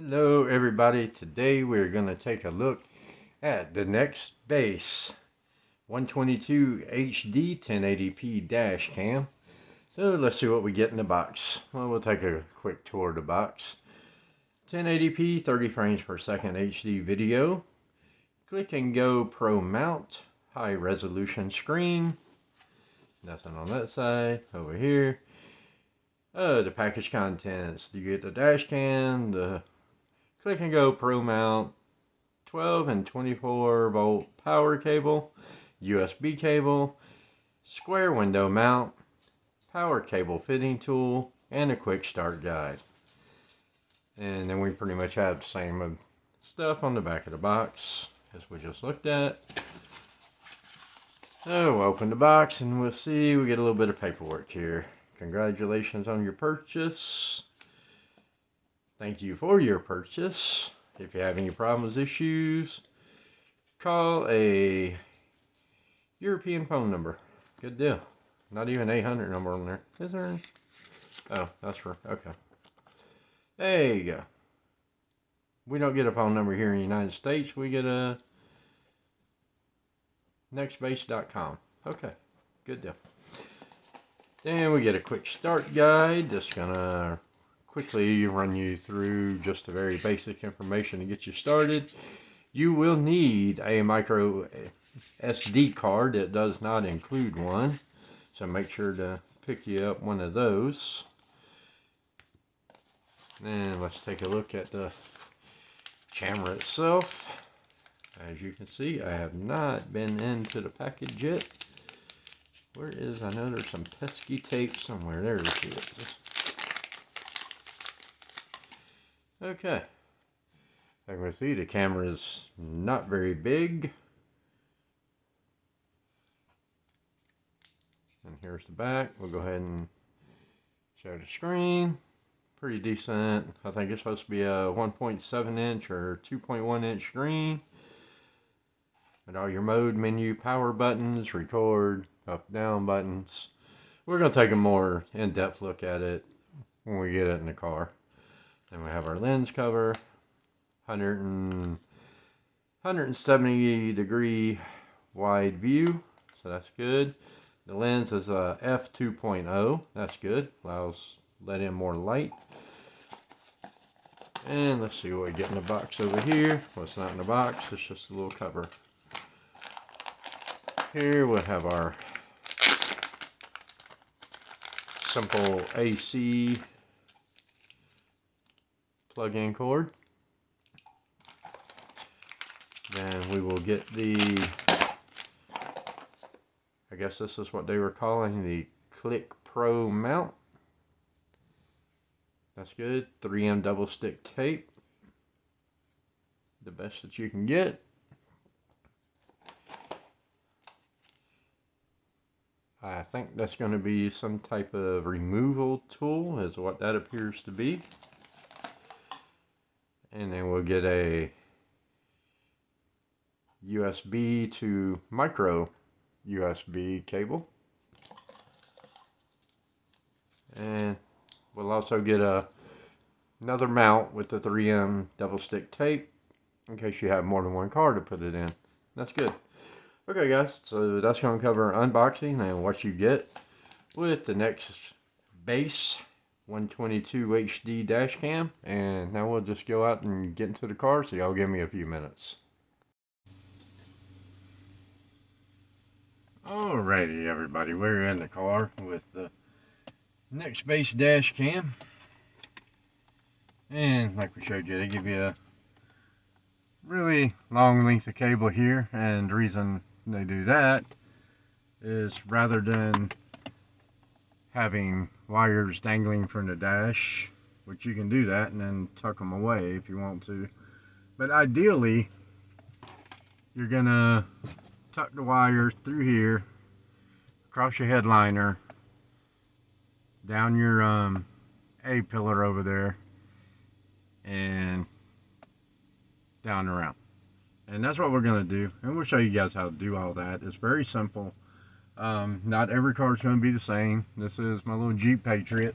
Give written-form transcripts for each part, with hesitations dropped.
Hello everybody, today we're going to take a look at the Nextbase 122 HD 1080p dash cam. So let's see what we get in the box. Well, we'll take a quick tour of the box. 1080p 30 frames per second HD video, click and go pro mount, high resolution screen, nothing on that side. Over here, the package contents, you get the dash cam, the click and go pro mount, 12 and 24 volt power cable, USB cable, square window mount, power cable fitting tool, and a quick start guide. And then we pretty much have the same stuff on the back of the box as we just looked at. So we'll open the box and we'll see, we get a little bit of paperwork here. Congratulations on your purchase. Thank you for your purchase. If you have any problems, issues, call a European phone number. Good deal. Not even 800 number on there. Is there any? Oh, that's for, okay. There you go. We don't get a phone number here in the United States. We get a nexbase.com. Okay, good deal. Then we get a quick start guide. Just gonna quickly run you through just the very basic information to get you started. You will need a micro SD card. It does not include one, so make sure to pick you up one of those. And let's take a look at the camera itself. As you can see, I have not been into the package yet. Where is, I know there's some pesky tape somewhere. There it is. Okay, as you can see, the camera is not very big. And here's the back. We'll go ahead and show the screen. Pretty decent. I think it's supposed to be a 1.7 inch or 2.1 inch screen. And all your mode menu, power buttons, record, up, down buttons. We're going to take a more in-depth look at it when we get it in the car. Then we have our lens cover, 170 degree wide view, so that's good. The lens is a f2.0, that's good, let in more light. And let's see what we get in the box over here. Well, it's not in the box, it's just a little cover. Here we'll have our simple AC plug-in cord. Then we will get the, I guess this is what they were calling the Click Pro mount. That's good. 3M double stick tape, the best that you can get. I think that's going to be some type of removal tool, is what that appears to be. And then we'll get a USB to micro USB cable. And we'll also get another mount with the 3M double stick tape in case you have more than one card to put it in. That's good. Okay guys, so that's going to cover unboxing and what you get with the Nextbase 122 HD dash cam. And now we'll just go out and get into the car, so y'all give me a few minutes. Alrighty everybody, we're in the car with the Nextbase dash cam. And like we showed you, they give you a really long length of cable here, and the reason they do that is rather than having wires dangling from the dash, which you can do that and then tuck them away if you want to, but ideally you're gonna tuck the wires through here, across your headliner, down your A pillar over there, and down around. And that's what we're going to do, and we'll show you guys how to do all that. It's very simple. Not every car is going to be the same. This is my little Jeep Patriot.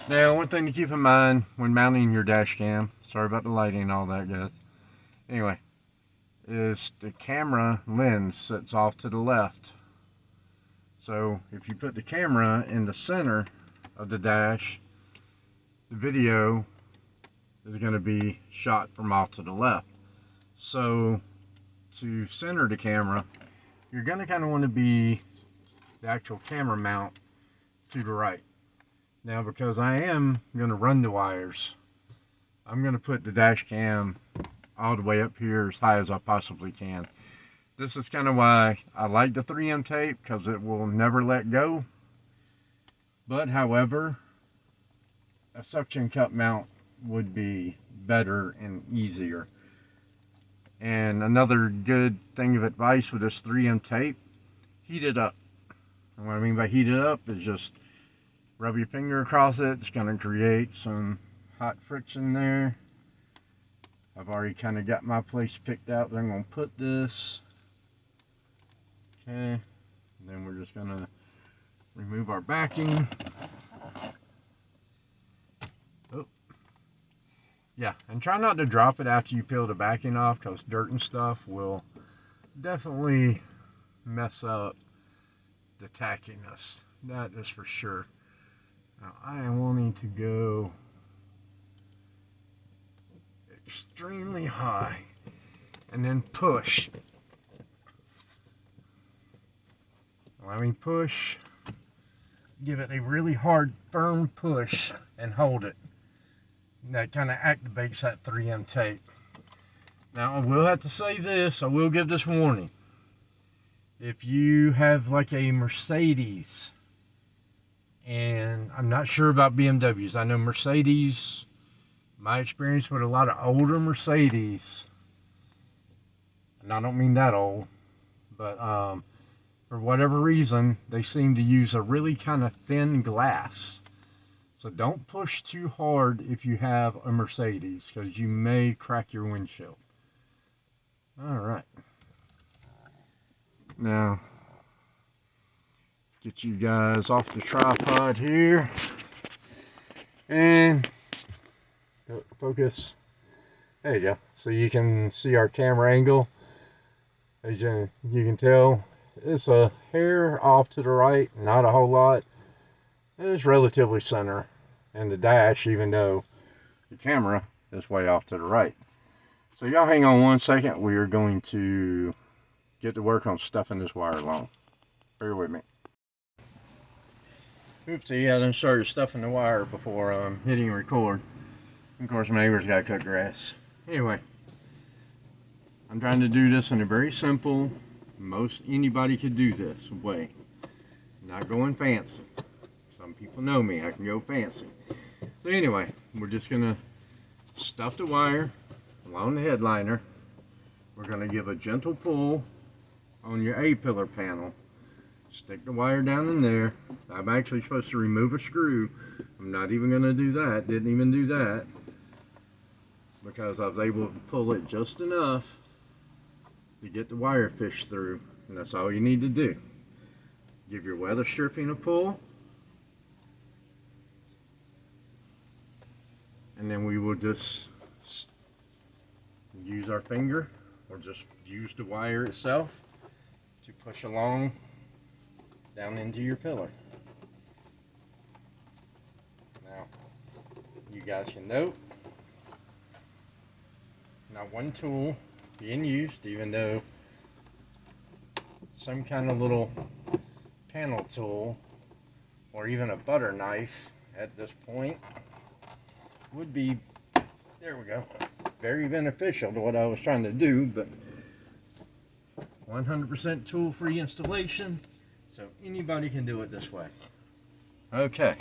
Now, one thing to keep in mind when mounting your dash cam, sorry about the lighting and all that, guys. Anyway, is the camera lens sits off to the left. So if you put the camera in the center of the dash, the video is going to be shot from off to the left. So to center the camera, you're going to kind of want to be the actual camera mount to the right. Now, because I am going to run the wires, I'm going to put the dash cam all the way up here as high as I possibly can. This is kind of why I like the 3M tape, because it will never let go. But however, a suction cup mount would be better and easier. And another good thing of advice with this 3M tape, heat it up. And what I mean by heat it up is just rub your finger across it. It's going to create some hot friction there. I've already kind of got my place picked out that I'm going to put this. Okay, and then we're just going to remove our backing. Oh, yeah, and try not to drop it after you peel the backing off, because dirt and stuff will definitely mess up the tackiness. That is for sure. Now I am wanting to go extremely high and then push. I mean push, give it a really hard, firm push and hold it. And that kind of activates that 3M tape. Now I will have to say this, I will give this warning. If you have like a Mercedes, and I'm not sure about BMWs, I know Mercedes, my experience with a lot of older Mercedes, and I don't mean that old, but for whatever reason, they seem to use a really kind of thin glass. So don't push too hard if you have a Mercedes, because you may crack your windshield. Alright. Now, get you guys off the tripod here. And focus. There you go. So you can see our camera angle. As you can tell, it's a hair off to the right, not a whole lot. It's relatively center. And the dash, even though the camera is way off to the right. So y'all hang on one second. We are going to get to work on stuffing this wire along. Bear with me. Oopsie, I done started stuffing the wire before hitting record. Of course, my neighbor's got to cut grass. Anyway, I'm trying to do this in a very simple, most anybody could do this way. Not going fancy. Some people know me, I can go fancy. So anyway, we're just going to stuff the wire along the headliner. We're going to give a gentle pull on your A-pillar panel. Stick the wire down in there. I'm actually supposed to remove a screw. I'm not even going to do that. Didn't even do that, because I was able to pull it just enough to get the wire fished through. And that's all you need to do. Give your weather stripping a pull. And then we will just use our finger, or just use the wire itself to push along down into your pillar. Now, you guys can note, not one tool being used, even though some kind of little panel tool or even a butter knife at this point would be, there we go, very beneficial to what I was trying to do. But 100% tool-free installation, so anybody can do it this way. Okay.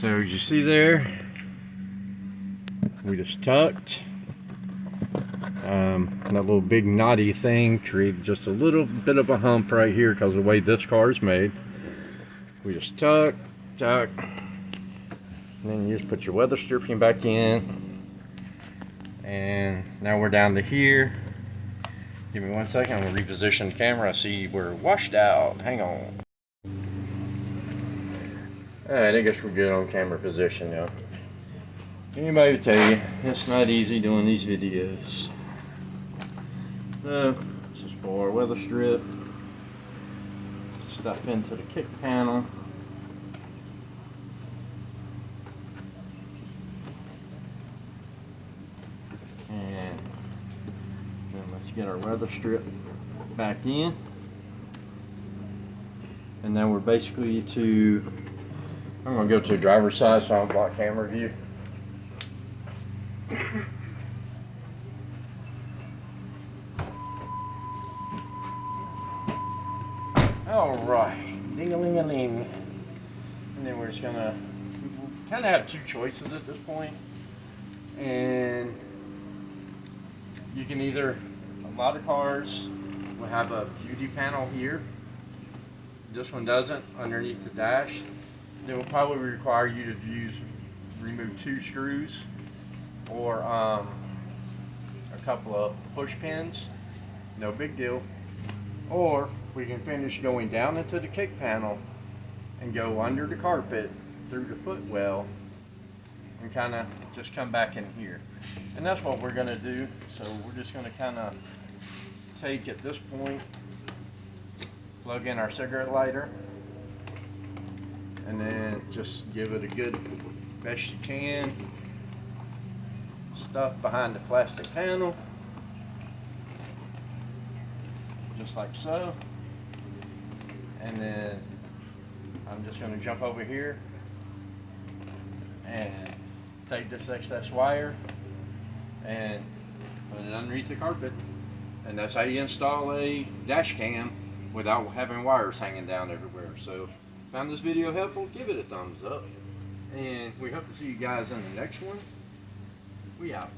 So as you see there, we just tucked. That little big knotty thing created just a little bit of a hump right here because of the way this car is made. We just tuck, and then you just put your weather stripping back in. And now we're down to here. Give me 1 second, I'm going to reposition the camera. I see we're washed out. Hang on. Alright, I guess we're good on camera position now. Anybody would tell you, it's not easy doing these videos. So, this is for weather strip. Stuff into the kick panel. And then let's get our weather strip back in. And then we're basically I'm going to go to driver's side so I don't block camera view. Alright, ding-a-ling-a-ling. And then we're just going to kind of have two choices at this point. And you can either, a lot of cars will have a beauty panel here. This one doesn't, underneath the dash. It will probably require you to remove 2 screws or a couple of push pins. No big deal. Or we can finish going down into the kick panel and go under the carpet through the footwell and kind of just come back in here. And that's what we're going to do. So we're just going to kind of take, at this point, plug in our cigarette lighter and then just give it a good best you can. Stuff behind the plastic panel, just like so. And then I'm just going to jump over here and take this excess wire and put it underneath the carpet. And that's how you install a dash cam without having wires hanging down everywhere. So, found this video helpful, give it a thumbs up. And we hope to see you guys in the next one. We out.